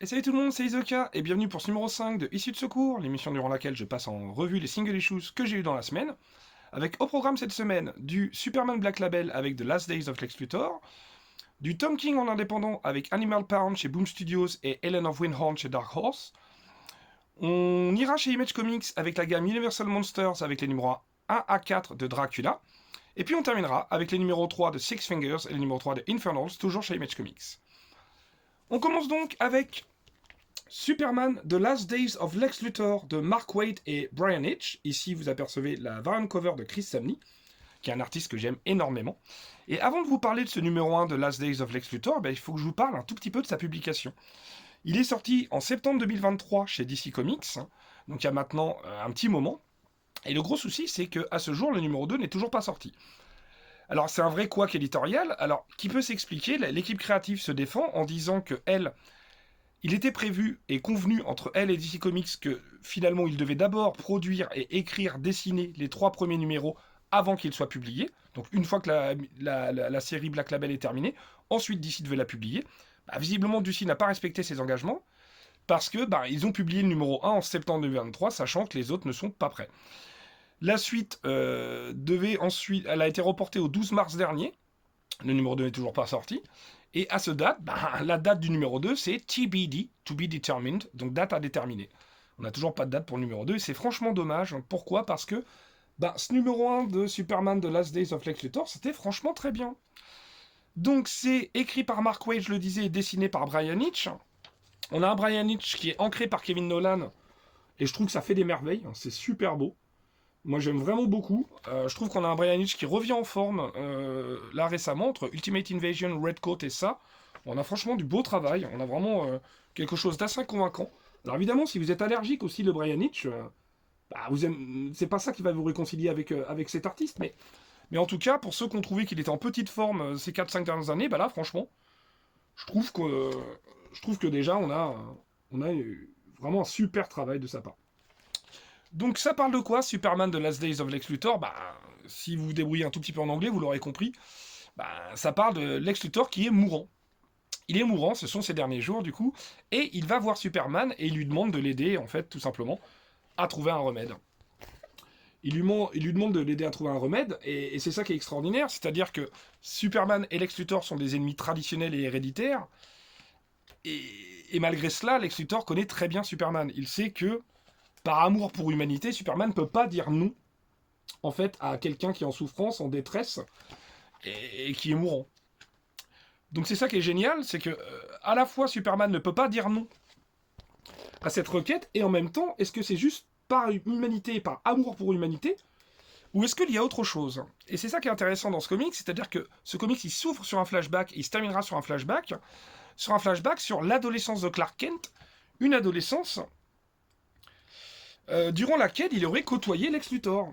Et salut tout le monde, c'est Isoka, et bienvenue pour ce numéro 5 de Issue de Secours, l'émission durant laquelle je passe en revue les single issues que j'ai eu dans la semaine, avec au programme cette semaine du Superman Black Label avec The Last Days of Lex Luthor, du Tom King en indépendant avec Animal Pound chez Boom Studios et Ellen of Windhorn chez Dark Horse. On ira chez Image Comics avec la gamme Universal Monsters avec les numéros 1 à 4 de Dracula, et puis on terminera avec les numéros 3 de Six Fingers et les numéros 3 de Infernals, toujours chez Image Comics. On commence donc avec Superman The Last Days of Lex Luthor de Mark Waid et Brian Hitch. Ici, vous apercevez la variant cover de Chris Samney, qui est un artiste que j'aime énormément. Et avant de vous parler de ce numéro 1 de Last Days of Lex Luthor, il faut que je vous parle un tout petit peu de sa publication. Il est sorti en septembre 2023 chez DC Comics, donc il y a maintenant un petit moment. Et le gros souci, c'est qu'à ce jour, le numéro 2 n'est toujours pas sorti. Alors, c'est un vrai couac éditorial. Alors, qui peut s'expliquer? L'équipe créative se défend en disant que il était prévu et convenu entre elle et DC Comics que finalement il devait d'abord produire et écrire, dessiner les 3 premiers numéros avant qu'ils soient publiés. Donc une fois que la série Black Label est terminée, ensuite DC devait la publier. Visiblement DC n'a pas respecté ses engagements parce que ils ont publié le numéro 1 en septembre 2023, sachant que les autres ne sont pas prêts. La suite elle a été reportée au 12 mars dernier. Le numéro 2 n'est toujours pas sorti. Et à ce date, la date du numéro 2, c'est TBD, to be determined, donc date à déterminer. On n'a toujours pas de date pour le numéro 2, et c'est franchement dommage. Pourquoi? Parce que ce numéro 1 de Superman The Last Days of Lex Luthor, c'était franchement très bien. Donc c'est écrit par Mark Waid, je le disais, et dessiné par Brian Hitch. On a un Brian Hitch qui est ancré par Kevin Nolan, et je trouve que ça fait des merveilles, c'est super beau. Moi j'aime vraiment beaucoup. Je trouve qu'on a un Brian Hitch qui revient en forme là récemment entre Ultimate Invasion, Redcoat et ça. On a franchement du beau travail. On a vraiment quelque chose d'assez convaincant. Alors évidemment, si vous êtes allergique aussi de Brian Hitch, c'est pas ça qui va vous réconcilier avec cet artiste. Mais en tout cas, pour ceux qui ont trouvé qu'il était en petite forme ces 4-5 dernières années, là franchement, je trouve que déjà on a vraiment un super travail de sa part. Donc ça parle de quoi, Superman The Last Days of Lex Luthor? Si vous vous débrouillez un tout petit peu en anglais, vous l'aurez compris. Ça parle de Lex Luthor qui est mourant. Il est mourant, ce sont ses derniers jours du coup, et il va voir Superman et il lui demande de l'aider, en fait, tout simplement, à trouver un remède. Il lui demande de l'aider à trouver un remède, et c'est ça qui est extraordinaire, c'est-à-dire que Superman et Lex Luthor sont des ennemis traditionnels et héréditaires, et malgré cela, Lex Luthor connaît très bien Superman. Il sait que par amour pour l'humanité, Superman ne peut pas dire non, en fait, à quelqu'un qui est en souffrance, en détresse, et qui est mourant. Donc c'est ça qui est génial, c'est que à la fois Superman ne peut pas dire non à cette requête, et en même temps, est-ce que c'est juste par humanité, par amour pour l'humanité, ou est-ce qu'il y a autre chose? Et c'est ça qui est intéressant dans ce comic, c'est-à-dire que ce comic, il s'ouvre sur un flashback, et il se terminera sur un flashback sur l'adolescence de Clark Kent, une adolescence durant laquelle il aurait côtoyé Lex Luthor.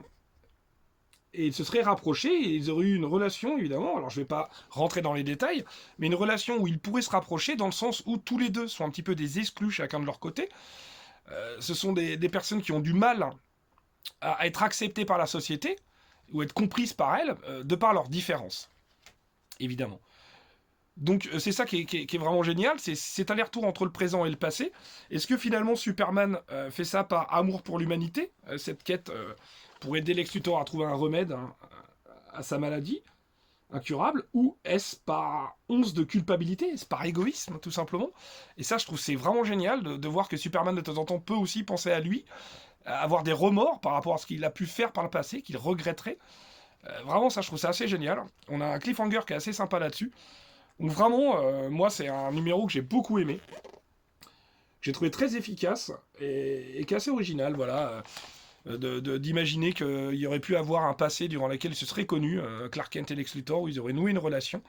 Et ils se seraient rapprochés et ils auraient eu une relation, évidemment. Alors je ne vais pas rentrer dans les détails, mais une relation où ils pourraient se rapprocher dans le sens où tous les deux sont un petit peu des exclus chacun de leur côté. Ce sont des personnes qui ont du mal à être acceptées par la société ou être comprises par elle de par leurs différences, évidemment. Donc c'est ça qui est vraiment génial, c'est cet aller-retour entre le présent et le passé. Est-ce que finalement Superman fait ça par amour pour l'humanité, cette quête pour aider Lex Luthor à trouver un remède à sa maladie incurable, ou est-ce par once de culpabilité, est-ce par égoïsme tout simplement? Et ça je trouve c'est vraiment génial de voir que Superman de temps en temps peut aussi penser à lui, avoir des remords par rapport à ce qu'il a pu faire par le passé, qu'il regretterait. Vraiment ça je trouve ça assez génial. On a un cliffhanger qui est assez sympa là-dessus. Donc vraiment, moi, c'est un numéro que j'ai beaucoup aimé. J'ai trouvé très efficace et qui est assez original, voilà. D'imaginer qu'il y aurait pu avoir un passé durant lequel ils se seraient connus, Clark Kent et Lex Luthor, où ils auraient noué une relation.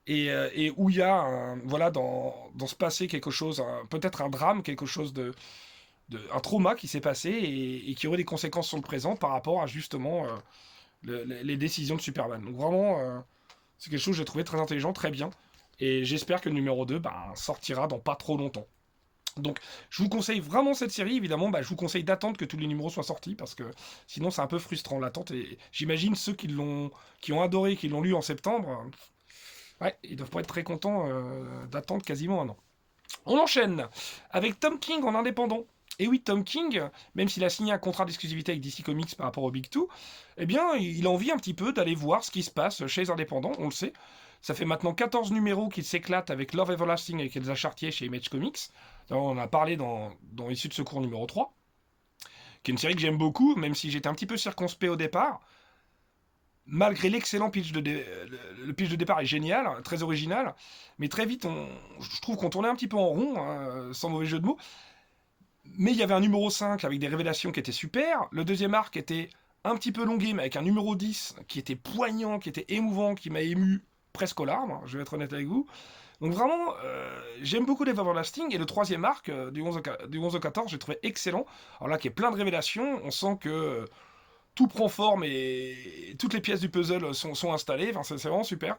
Et où il y a, voilà, dans ce passé, quelque chose, peut-être un drame, quelque chose un trauma qui s'est passé et qui aurait des conséquences sur le présent par rapport à justement les décisions de Superman. Donc vraiment, c'est quelque chose que j'ai trouvé très intelligent, très bien. Et j'espère que le numéro 2 sortira dans pas trop longtemps. Donc je vous conseille vraiment cette série, évidemment, je vous conseille d'attendre que tous les numéros soient sortis, parce que sinon c'est un peu frustrant l'attente, et j'imagine ceux qui ont adoré, qui l'ont lu en septembre, ouais, ils doivent pas être très contents d'attendre quasiment un an. On enchaîne avec Tom King en indépendant. Et oui, Tom King, même s'il a signé un contrat d'exclusivité avec DC Comics par rapport au Big Two, eh bien, il a envie un petit peu d'aller voir ce qui se passe chez les indépendants, on le sait. Ça fait maintenant 14 numéros qu'il s'éclate avec Love Everlasting avec Elsa Chartier chez Image Comics. On en a parlé dans Issue de secours numéro 3, qui est une série que j'aime beaucoup, même si j'étais un petit peu circonspect au départ. Malgré l'excellent pitch le pitch de départ est génial, très original, mais très vite, je trouve qu'on tournait un petit peu en rond, hein, sans mauvais jeu de mots. Mais il y avait un numéro 5 avec des révélations qui étaient super. Le deuxième arc était un petit peu longué, mais avec un numéro 10 qui était poignant, qui était émouvant, qui m'a ému presque aux larmes, je vais être honnête avec vous. Donc vraiment, j'aime beaucoup les Everlasting, et le troisième arc, du 11 au 14, j'ai trouvé excellent. Alors là, qui est plein de révélations, on sent que tout prend forme et toutes les pièces du puzzle sont installées, enfin, c'est vraiment super.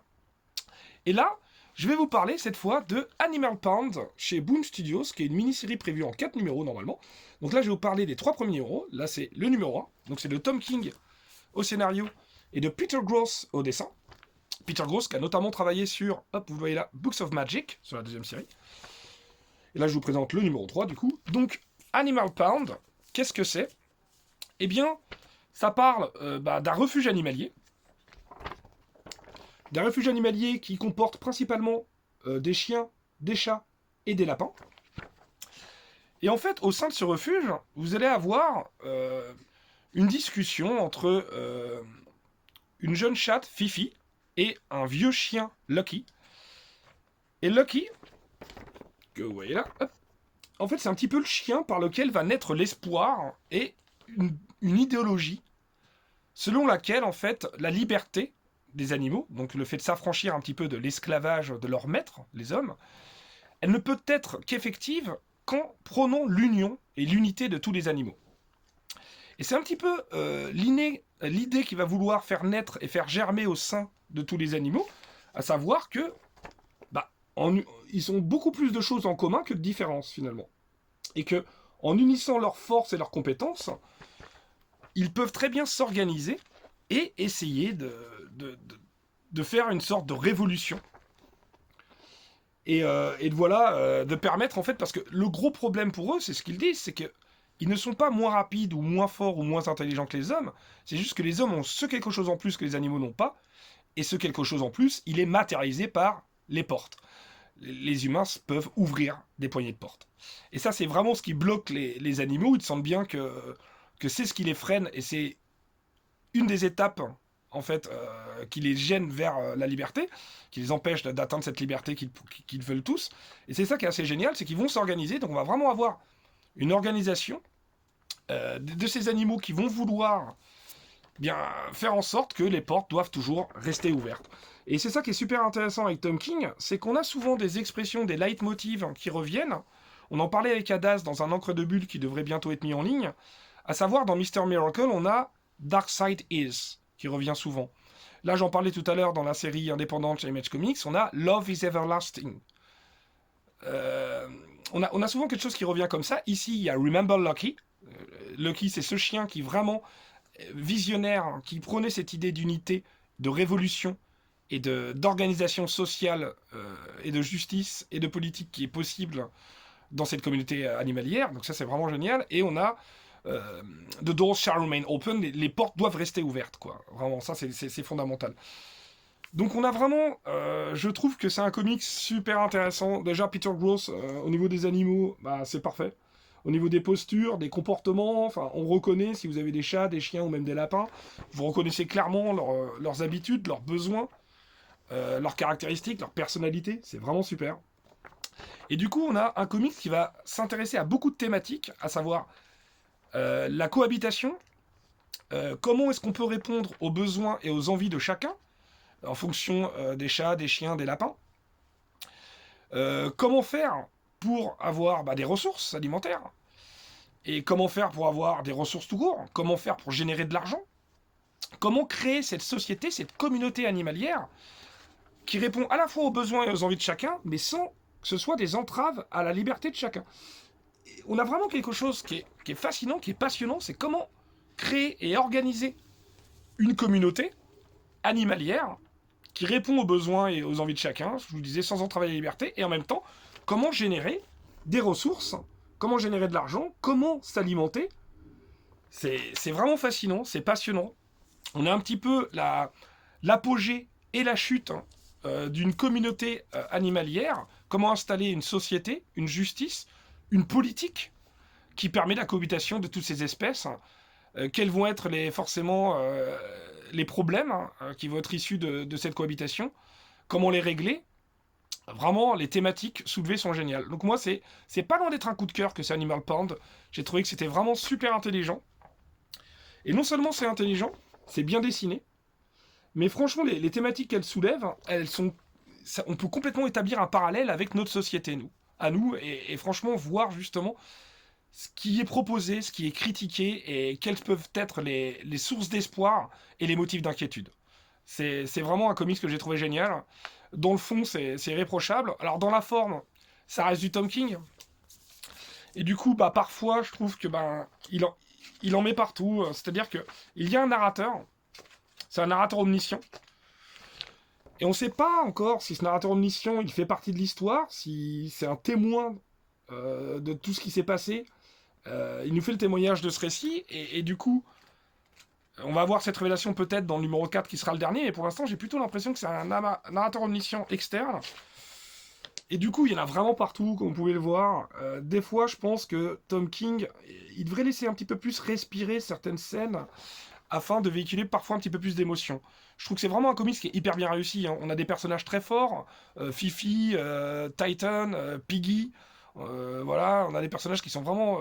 Et là, je vais vous parler cette fois de Animal Pound chez Boom Studios, qui est une mini-série prévue en 4 numéros normalement. Donc là, je vais vous parler des 3 premiers numéros. Là, c'est le numéro 1, donc c'est de Tom King au scénario et de Peter Gross au dessin. Peter Gross qui a notamment travaillé sur, hop, vous voyez là, Books of Magic, sur la deuxième série. Et là, je vous présente le numéro 3 du coup. Donc, Animal Pound, qu'est-ce que c'est? Eh bien, ça parle d'un refuge animalier. D'un refuge animalier qui comporte principalement des chiens, des chats et des lapins. Et en fait, au sein de ce refuge, vous allez avoir une discussion entre une jeune chatte, Fifi, et un vieux chien, Lucky. Et Lucky, que vous voyez là, hop, en fait, c'est un petit peu le chien par lequel va naître l'espoir et une idéologie selon laquelle, en fait, la liberté des animaux, donc le fait de s'affranchir un petit peu de l'esclavage de leurs maîtres, les hommes, elle ne peut être qu'effective qu'en prônant l'union et l'unité de tous les animaux. Et c'est un petit peu l'idée qui va vouloir faire naître et faire germer au sein de tous les animaux, à savoir que ils ont beaucoup plus de choses en commun que de différences finalement. Et que en unissant leurs forces et leurs compétences, ils peuvent très bien s'organiser et essayer de faire une sorte de révolution. Et de permettre, en fait, parce que le gros problème pour eux, c'est ce qu'ils disent, c'est qu'ils ne sont pas moins rapides ou moins forts ou moins intelligents que les hommes, c'est juste que les hommes ont ce quelque chose en plus que les animaux n'ont pas, et ce quelque chose en plus, il est matérialisé par les portes. Les humains peuvent ouvrir des poignées de porte. Et ça, c'est vraiment ce qui bloque les animaux, ils sentent bien que c'est ce qui les freine, et c'est une des étapes en fait qui les gêne vers la liberté, qui les empêche d'atteindre cette liberté qu'ils veulent tous. Et c'est ça qui est assez génial, c'est qu'ils vont s'organiser, donc on va vraiment avoir une organisation de ces animaux qui vont vouloir bien faire en sorte que les portes doivent toujours rester ouvertes. Et c'est ça qui est super intéressant avec Tom King, c'est qu'on a souvent des expressions, des leitmotivs qui reviennent. On en parlait avec Hadas dans un encre de bulle qui devrait bientôt être mis en ligne. À savoir, dans Mr. Miracle, on a Dark Side Is, qui revient souvent. Là, j'en parlais tout à l'heure dans la série indépendante chez Image Comics, on a Love is Everlasting. On a souvent quelque chose qui revient comme ça. Ici, il y a Remember Lucky. Lucky, c'est ce chien qui vraiment visionnaire, qui prônait cette idée d'unité, de révolution et d'organisation sociale et de justice et de politique qui est possible dans cette communauté animalière. Donc ça, c'est vraiment génial. Et on a The doors shall remain open, les portes doivent rester ouvertes, quoi. Vraiment, ça, c'est fondamental. Donc on a vraiment, je trouve que c'est un comics super intéressant. Déjà, Peter Gross, au niveau des animaux, c'est parfait. Au niveau des postures, des comportements, enfin, on reconnaît, si vous avez des chats, des chiens ou même des lapins, vous reconnaissez clairement leurs habitudes, leurs besoins, leurs caractéristiques, leur personnalité. C'est vraiment super. Et du coup, on a un comics qui va s'intéresser à beaucoup de thématiques, à savoir la cohabitation, comment est-ce qu'on peut répondre aux besoins et aux envies de chacun, en fonction des chats, des chiens, des lapins. Comment faire pour avoir des ressources alimentaires, et comment faire pour avoir des ressources tout court, comment faire pour générer de l'argent, comment créer cette société, cette communauté animalière, qui répond à la fois aux besoins et aux envies de chacun, mais sans que ce soit des entraves à la liberté de chacun. Et on a vraiment quelque chose qui est fascinant, qui est passionnant, c'est comment créer et organiser une communauté animalière qui répond aux besoins et aux envies de chacun, je vous disais, sans entraver la liberté, et en même temps, comment générer des ressources, comment générer de l'argent, comment s'alimenter. C'est vraiment fascinant, c'est passionnant. On a un petit peu l'apogée et la chute d'une communauté animalière, comment installer une société, une justice, une politique qui permet la cohabitation de toutes ces espèces. Quels vont être forcément les problèmes qui vont être issus de cette cohabitation, comment les régler. Vraiment, les thématiques soulevées sont géniales. Donc moi, c'est pas loin d'être un coup de cœur que c'est Animal Pond. J'ai trouvé que c'était vraiment super intelligent. Et non seulement c'est intelligent, c'est bien dessiné, mais franchement, les thématiques qu'elle soulève, on peut complètement établir un parallèle avec notre société, et franchement, voir justement ce qui est proposé, ce qui est critiqué, et quelles peuvent être les sources d'espoir et les motifs d'inquiétude. C'est vraiment un comics que j'ai trouvé génial. Dans le fond, c'est irréprochable. Alors, dans la forme, ça reste du Tom King. Et du coup, parfois, je trouve que il en met partout. C'est-à-dire qu'il y a un narrateur. C'est un narrateur omniscient. Et on ne sait pas encore si ce narrateur omniscient, il fait partie de l'histoire, si c'est un témoin de tout ce qui s'est passé. Il nous fait le témoignage de ce récit. Et du coup, on va avoir cette révélation peut-être dans le numéro 4 qui sera le dernier. Et pour l'instant, j'ai plutôt l'impression que c'est un narrateur omniscient externe. Et du coup, il y en a vraiment partout, comme vous pouvez le voir. Des fois, je pense que Tom King, il devrait laisser un petit peu plus respirer certaines scènes afin de véhiculer parfois un petit peu plus d'émotion. Je trouve que c'est vraiment un comics qui est hyper bien réussi. On a des personnages très forts, Fifi, Titan, Piggy. Voilà, on a des personnages qui sont vraiment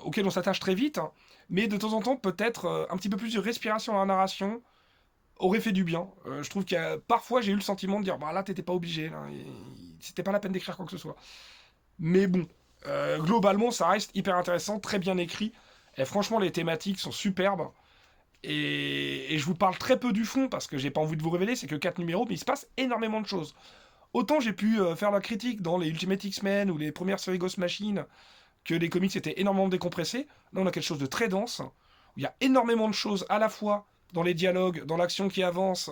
auxquels on s'attache très vite. Mais de temps en temps, peut-être un petit peu plus de respiration dans la narration aurait fait du bien. Je trouve que parfois j'ai eu le sentiment de dire là t'étais pas obligé, là, c'était pas la peine d'écrire quoi que ce soit. Mais bon, globalement ça reste hyper intéressant, très bien écrit. Et franchement les thématiques sont superbes. Et je vous parle très peu du fond parce que j'ai pas envie de vous révéler, c'est que 4 numéros, mais il se passe énormément de choses. Autant j'ai pu faire la critique dans les Ultimate X-Men ou les premières séries Ghost Machine, que les comics étaient énormément décompressés. Là on a quelque chose de très dense, où il y a énormément de choses à la fois dans les dialogues, dans l'action qui avance,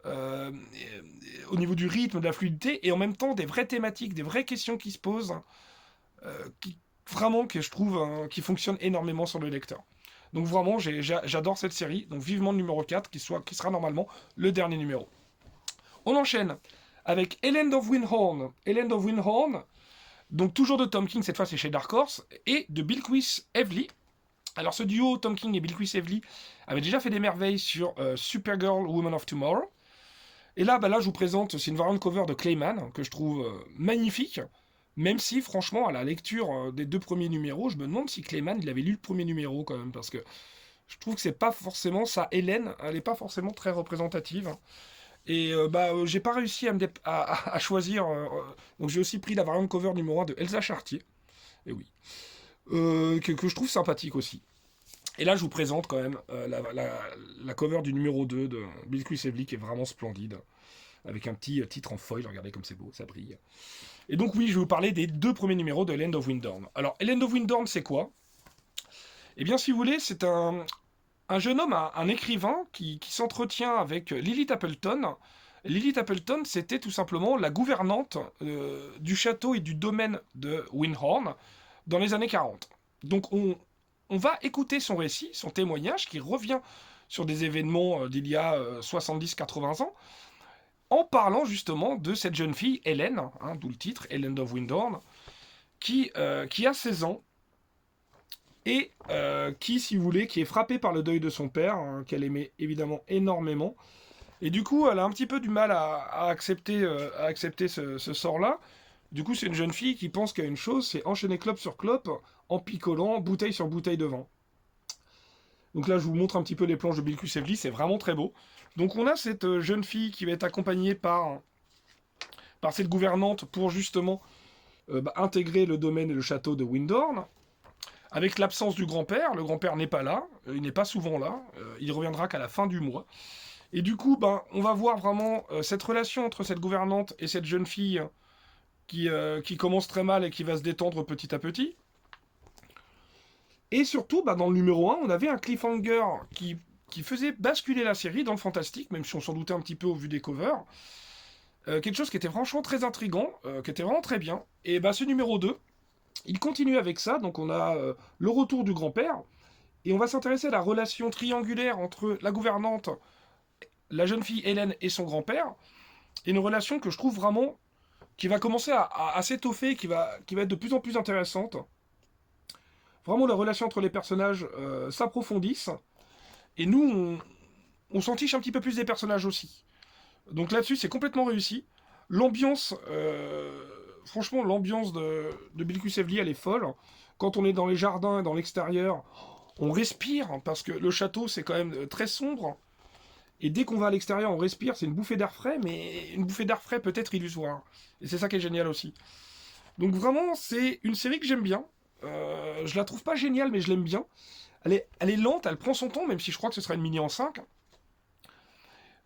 au niveau du rythme, de la fluidité, et en même temps des vraies thématiques, des vraies questions qui se posent, vraiment que je trouve qui fonctionnent énormément sur le lecteur. Donc vraiment, j'adore cette série, donc vivement le numéro 4, qui sera normalement le dernier numéro. On enchaîne avec Island of Windhorn. Island of Windhorn, donc toujours de Tom King, cette fois c'est chez Dark Horse, et de Bilquis Evely. Alors ce duo, Tom King et Bilquis Evely, avait déjà fait des merveilles sur Supergirl, Woman of Tomorrow. Et là, je vous présente, c'est une variante cover de Clayman, que je trouve magnifique, même si, franchement, à la lecture des 2 premiers numéros, je me demande si Clayman, il avait lu le premier numéro quand même, parce que je trouve que c'est pas forcément ça. Hélène, elle est pas forcément très représentative. Et j'ai pas réussi à choisir, donc j'ai aussi pris la variante cover numéro 1 de Elsa Chartier, et oui, que je trouve sympathique aussi. Et là, je vous présente quand même la cover du numéro 2 de Bilquis Evely, qui est vraiment splendide, avec un petit titre en foil, regardez comme c'est beau, ça brille. Et donc oui, je vais vous parler des 2 premiers numéros de Land of Windhorn. Alors, Land of Windhorn, c'est quoi ? Eh bien, si vous voulez, c'est un jeune homme, un écrivain, qui s'entretient avec Lilith Appleton. Lilith Appleton, c'était tout simplement la gouvernante du château et du domaine de Windhorn dans les années 40. Donc on va écouter son récit, son témoignage, qui revient sur des événements d'il y a 70-80 ans, en parlant justement de cette jeune fille, Hélène, d'où le titre, Hélène of Windhorn, qui a 16 ans, et qui, si vous voulez, qui est frappée par le deuil de son père, qu'elle aimait évidemment énormément. Et du coup, elle a un petit peu du mal à accepter ce sort-là. Du coup, c'est une jeune fille qui pense qu'il y a une chose, c'est enchaîner clope sur clope, en picolant bouteille sur bouteille de vin. Donc là, je vous montre un petit peu les planches de Bilquis Evely, c'est vraiment très beau. Donc on a cette jeune fille qui va être accompagnée par cette gouvernante pour justement intégrer le domaine et le château de Windhorn. Avec l'absence du grand-père, le grand-père n'est pas là, il n'est pas souvent là, il reviendra qu'à la fin du mois. Et du coup, on va voir vraiment cette relation entre cette gouvernante et cette jeune fille qui commence très mal et qui va se détendre petit à petit. Et surtout, dans le numéro 1, on avait un cliffhanger qui faisait basculer la série dans le fantastique, même si on s'en doutait un petit peu au vu des covers. quelque chose qui était franchement très intriguant, qui était vraiment très bien. Et bah ce numéro 2, il continue avec ça, donc on a le retour du grand-père, et on va s'intéresser à la relation triangulaire entre la gouvernante, la jeune fille Hélène et son grand-père, et une relation que je trouve vraiment qui va commencer à s'étoffer, qui va être de plus en plus intéressante. Vraiment, la relation entre les personnages s'approfondissent, et nous, on s'en tiche un petit peu plus des personnages aussi. Donc là-dessus, c'est complètement réussi. L'ambiance, franchement, l'ambiance de Bill Evely, elle est folle. Quand on est dans les jardins et dans l'extérieur, on respire, parce que le château, c'est quand même très sombre. Et dès qu'on va à l'extérieur, on respire, c'est une bouffée d'air frais, mais une bouffée d'air frais peut-être illusoire. Et c'est ça qui est génial aussi. Donc vraiment, c'est une série que j'aime bien. Je la trouve pas géniale, mais je l'aime bien. Elle est lente, elle prend son temps, même si je crois que ce sera une mini en 5.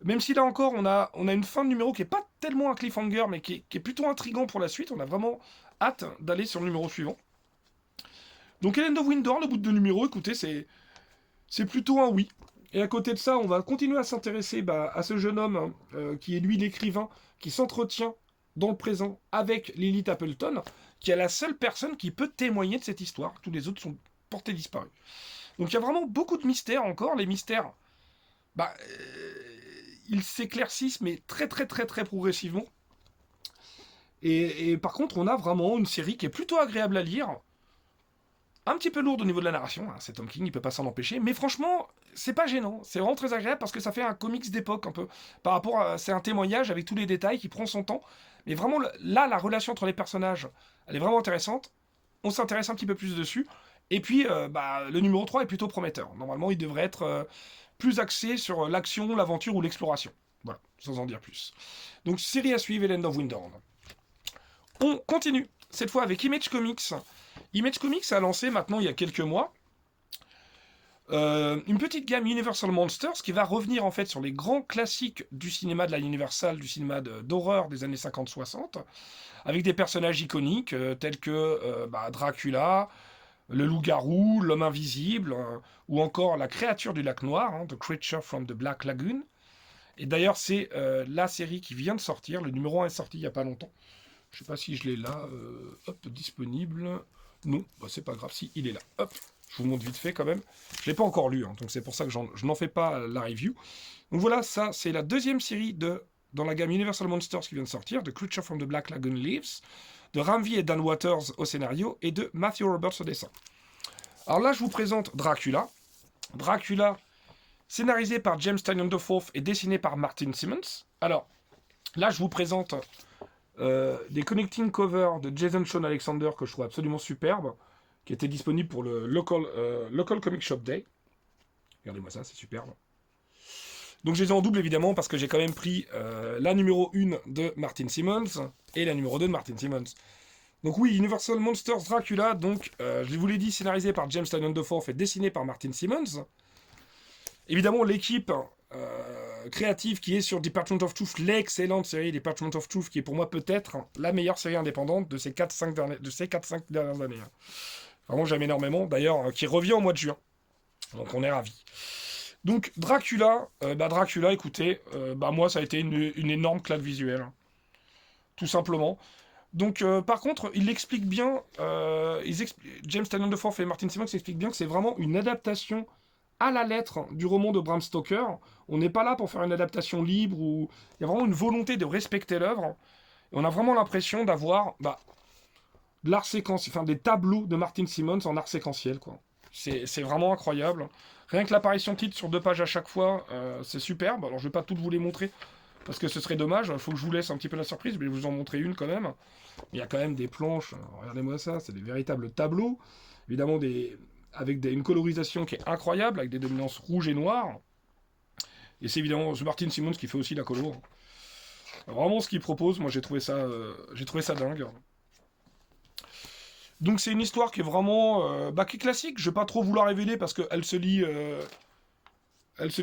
Même si là encore, on a une fin de numéro qui est pas tellement un cliffhanger, mais qui est plutôt intriguant pour la suite. On a vraiment hâte d'aller sur le numéro suivant. Donc Hélène of Windor, le bout de numéro, écoutez, c'est plutôt un oui. Et à côté de ça, on va continuer à s'intéresser à ce jeune homme qui est lui l'écrivain, qui s'entretient dans le présent avec Lilith Appleton, qui est la seule personne qui peut témoigner de cette histoire. Tous les autres sont portés disparus. Donc il y a vraiment beaucoup de mystères encore. Les mystères, ils s'éclaircissent, mais très très très très progressivement. Et par contre, on a vraiment une série qui est plutôt agréable à lire. Un petit peu lourde au niveau de la narration, hein, c'est Tom King, il peut pas s'en empêcher, mais franchement, c'est pas gênant, c'est vraiment très agréable parce que ça fait un comics d'époque un peu, par rapport à, c'est un témoignage avec tous les détails qui prend son temps, mais vraiment là, la relation entre les personnages, elle est vraiment intéressante, on s'intéresse un petit peu plus dessus, et puis le numéro 3 est plutôt prometteur, normalement il devrait être plus axé sur l'action, l'aventure ou l'exploration, voilà, sans en dire plus. Donc série à suivre, Land of Windorn. On continue, cette fois avec Image Comics. Image Comics a lancé maintenant il y a quelques mois une petite gamme Universal Monsters qui va revenir en fait sur les grands classiques du cinéma de la Universal, du cinéma d'horreur des années 50-60, avec des personnages iconiques tels que Dracula, le loup-garou, l'homme invisible, ou encore la créature du lac noir, The Creature from the Black Lagoon. Et d'ailleurs c'est la série qui vient de sortir, le numéro 1 est sorti il n'y a pas longtemps. Je sais pas si je l'ai là, disponible. Non, c'est pas grave, si, il est là. Hop, je vous montre vite fait quand même. Je l'ai pas encore lu, donc c'est pour ça que je n'en fais pas la review. Donc voilà, ça, c'est la deuxième série dans la gamme Universal Monsters qui vient de sortir, de Creature from the Black Lagoon Leaves, de Ramvi et Dan Waters au scénario, et de Matthew Roberts au dessin. Alors là, je vous présente Dracula. Dracula, scénarisé par James Tynion IV et dessiné par Martin Simmons. Alors, là, je vous présente des connecting covers de Jason Shawn Alexander que je trouve absolument superbe, qui était disponible pour le local Comic Shop Day. Regardez-moi ça, c'est superbe. Donc je les ai en double évidemment parce que j'ai quand même pris la numéro 1 de Martin Simmons et la numéro 2 de Martin Simmons. Donc oui, Universal Monsters Dracula, donc je vous l'ai dit, scénarisé par James Tynion IV et dessiné par Martin Simmons. Évidemment, l'équipe créative qui est sur Department of Truth, l'excellente série Department of Truth, qui est pour moi peut-être la meilleure série indépendante de ces 4-5 dernières années. Vraiment, j'aime énormément. D'ailleurs, qui revient au mois de juin. Donc on est ravis. Donc Dracula, écoutez, moi ça a été une énorme claque visuelle. Tout simplement. Donc par contre, il explique bien, James Tynion IV et Martin Simmons expliquent bien que c'est vraiment une adaptation à la lettre du roman de Bram Stoker. On n'est pas là pour faire une adaptation libre, où il y a vraiment une volonté de respecter l'œuvre. Et on a vraiment l'impression d'avoir de l'art séquentiel, enfin des tableaux de Martin Simmons en art séquentiel, quoi. C'est vraiment incroyable. Rien que l'apparition titre sur 2 pages à chaque fois, c'est superbe. Alors je vais pas toutes vous les montrer, parce que ce serait dommage. Il faut que je vous laisse un petit peu la surprise, mais je vais vous en montrer une quand même. Il y a quand même des planches, regardez-moi ça, c'est des véritables tableaux. Évidemment avec une colorisation qui est incroyable, avec des dominances rouges et noires. Et c'est évidemment Martin Simmons qui fait aussi la colo. Vraiment ce qu'il propose, moi j'ai trouvé ça dingue. Donc c'est une histoire qui est vraiment qui est classique. Je vais pas trop vous la révéler parce qu'elle se lit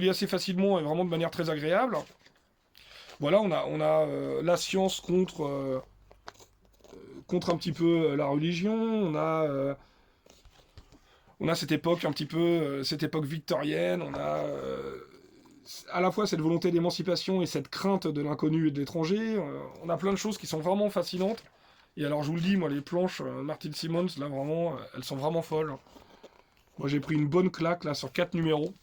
assez facilement et vraiment de manière très agréable. Voilà, on a la science contre un petit peu la religion. On a cette époque un petit peu, cette époque victorienne. On a à la fois cette volonté d'émancipation et cette crainte de l'inconnu et de l'étranger. On a plein de choses qui sont vraiment fascinantes. Et alors je vous le dis, moi les planches Martin Simmons, là vraiment, elles sont vraiment folles. Moi j'ai pris une bonne claque là sur 4 numéros.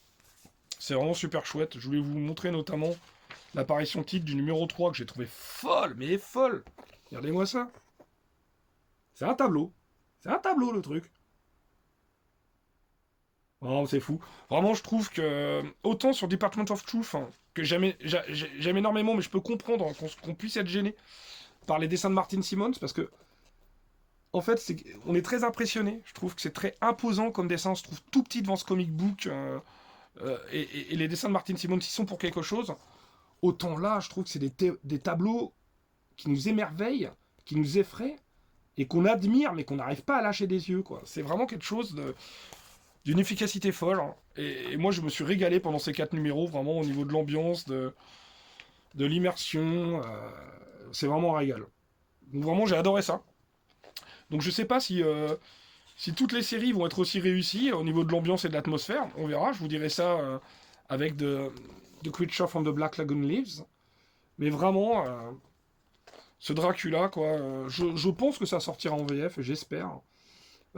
C'est vraiment super chouette. Je voulais vous montrer notamment l'apparition titre du numéro 3 que j'ai trouvé folle, mais folle. Regardez-moi ça. C'est un tableau. C'est un tableau le truc. Oh, c'est fou. Vraiment, je trouve que autant sur Department of Truth, hein, que j'aime énormément, mais je peux comprendre qu'on puisse être gêné par les dessins de Martin Simmons, parce que en fait, on est très impressionné. Je trouve que c'est très imposant comme dessin. On se trouve tout petit devant ce comic book. Et les dessins de Martin Simmons, ils sont pour quelque chose. Autant là, je trouve que c'est des tableaux qui nous émerveillent, qui nous effraient, et qu'on admire, mais qu'on n'arrive pas à lâcher des yeux, quoi. C'est vraiment quelque chose d'une efficacité folle. Hein. Et moi, je me suis régalé pendant ces 4 numéros, vraiment au niveau de l'ambiance, de l'immersion. C'est vraiment un régal. Donc vraiment, j'ai adoré ça. Donc je sais pas si toutes les séries vont être aussi réussies au niveau de l'ambiance et de l'atmosphère. On verra, je vous dirai ça avec The Creature from the Black Lagoon Leaves. Mais vraiment, ce Dracula, quoi, je pense que ça sortira en VF, j'espère.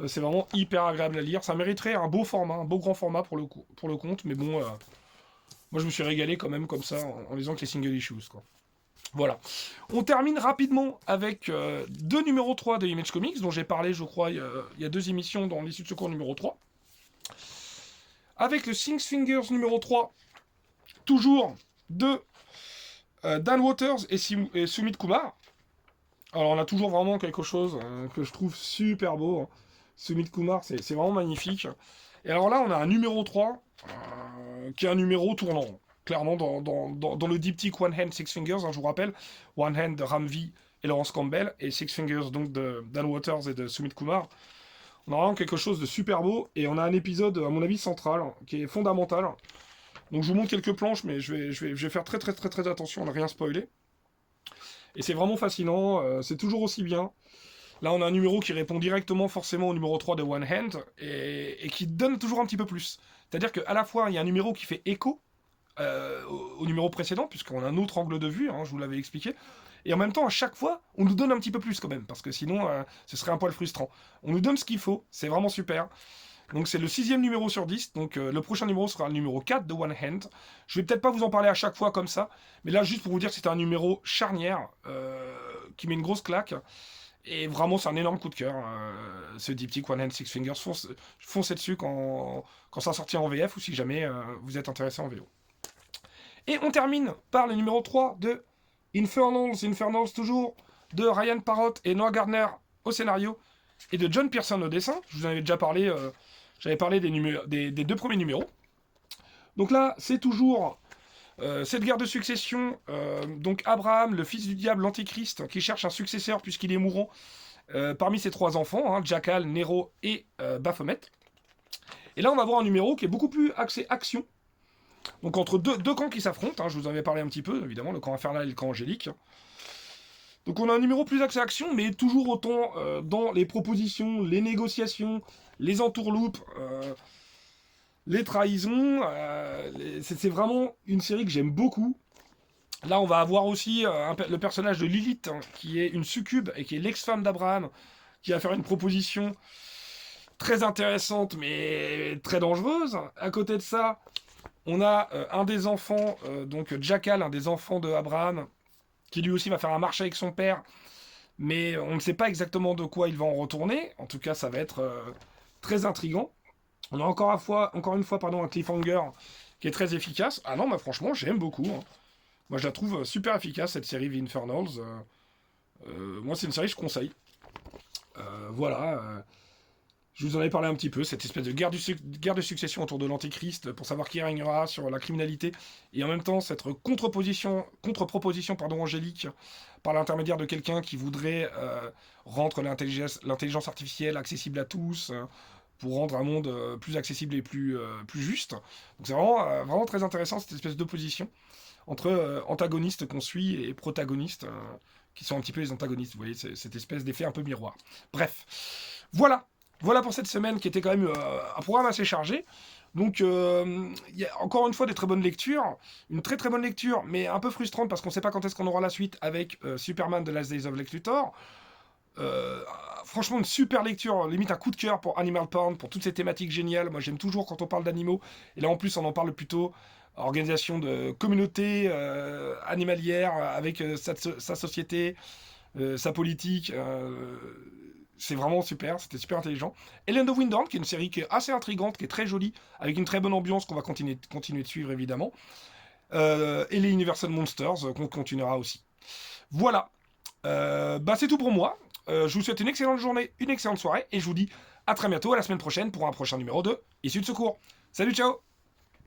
C'est vraiment hyper agréable à lire. Ça mériterait un beau format, un beau grand format pour le compte. Mais bon, moi je me suis régalé quand même comme ça en lisant que les single issues, quoi. Voilà. On termine rapidement avec 2 numéros 3 de Image Comics, dont j'ai parlé, je crois, il y a 2 émissions dans l'issue de secours numéro 3. Avec le Six Fingers numéro 3, toujours de Dan Waters et Sumit Kumar. Alors on a toujours vraiment quelque chose que je trouve super beau. Hein. Sumit Kumar, c'est vraiment magnifique. Et alors là, on a un numéro 3 qui est un numéro tournant. Clairement, dans le diptyque One Hand, Six Fingers, hein, je vous rappelle, One Hand de Ramvi et Laurence Campbell, et Six Fingers donc de Dan Waters et de Sumit Kumar. On a vraiment quelque chose de super beau, et on a un épisode, à mon avis, central, qui est fondamental. Donc je vous montre quelques planches, mais je vais faire très très très très attention à ne rien spoiler. Et c'est vraiment fascinant, c'est toujours aussi bien. Là, on a un numéro qui répond directement forcément au numéro 3 de One Hand, et qui donne toujours un petit peu plus. C'est-à-dire qu'à la fois, il y a un numéro qui fait écho, au numéro précédent, puisqu'on a un autre angle de vue, hein, je vous l'avais expliqué. Et en même temps, à chaque fois, on nous donne un petit peu plus quand même, parce que sinon, ce serait un poil frustrant. On nous donne ce qu'il faut, c'est vraiment super. Donc c'est le 6e numéro sur 10, donc le prochain numéro sera le numéro 4 de One Hand. Je vais peut-être pas vous en parler à chaque fois comme ça, mais là, juste pour vous dire que c'est un numéro charnière, qui met une grosse claque. Et vraiment, c'est un énorme coup de cœur. Ce diptyque One Hand Six Fingers, foncez dessus quand ça sortira en VF, ou si jamais vous êtes intéressé en VO. Et on termine par le numéro 3 de Infernals toujours, de Ryan Parrott et Noah Gardner au scénario, et de John Pearson au dessin. Je vous en avais déjà parlé, j'avais parlé des 2 premiers numéros. Donc là, c'est toujours cette guerre de succession, donc Abraham, le fils du diable, l'antéchrist, qui cherche un successeur puisqu'il est mourant, parmi ses 3 enfants, hein, Jackal, Nero et Baphomet. Et là, on va voir un numéro qui est beaucoup plus axé action. Donc entre deux camps qui s'affrontent, hein, je vous en avais parlé un petit peu, évidemment, le camp infernal et le camp angélique. Donc on a un numéro plus axé action, mais toujours autant dans les propositions, les négociations, les entourloupes, les trahisons. C'est vraiment une série que j'aime beaucoup. Là, on va avoir aussi le personnage de Lilith, hein, qui est une succube et qui est l'ex-femme d'Abraham, qui va faire une proposition très intéressante, mais très dangereuse. À côté de ça, on a un des enfants, donc Jackal, un des enfants de Abraham, qui lui aussi va faire un marché avec son père, mais on ne sait pas exactement de quoi il va en retourner. En tout cas, ça va être très intriguant. On a encore une fois, un cliffhanger qui est très efficace. Ah non, mais franchement, j'aime beaucoup. Hein. Moi, je la trouve super efficace, cette série The Infernals. Moi, c'est une série que je conseille. Voilà. Je vous en avais parlé un petit peu, cette espèce de guerre de succession autour de l'Antéchrist pour savoir qui régnera sur la criminalité, et en même temps cette contre-proposition angélique par l'intermédiaire de quelqu'un qui voudrait rendre l'intelligence artificielle accessible à tous, pour rendre un monde plus accessible et plus juste. Donc c'est vraiment très intéressant, cette espèce d'opposition entre antagonistes qu'on suit et protagonistes qui sont un petit peu les antagonistes. Vous voyez, cette espèce d'effet un peu miroir. Bref, voilà pour cette semaine qui était quand même un programme assez chargé. Donc, il y a encore une fois des très bonnes lectures, une très très bonne lecture, mais un peu frustrante parce qu'on ne sait pas quand est-ce qu'on aura la suite avec Superman The Last Days of Lex Luthor. Euh, Franchement, une super lecture, limite un coup de cœur pour Animal Pound, pour toutes ces thématiques géniales. Moi, j'aime toujours quand on parle d'animaux, et là en plus, on en parle plutôt organisation de communauté animalière avec sa société, sa politique. C'est vraiment super, c'était super intelligent. Ellen of Windhorn, qui est une série qui est assez intrigante, qui est très jolie, avec une très bonne ambiance qu'on va continuer de suivre évidemment. Et les Universal Monsters qu'on continuera aussi. Voilà, bah c'est tout pour moi. Je vous souhaite une excellente journée, une excellente soirée, et je vous dis à très bientôt, à la semaine prochaine pour un prochain numéro de Issu de Secours. Salut, ciao!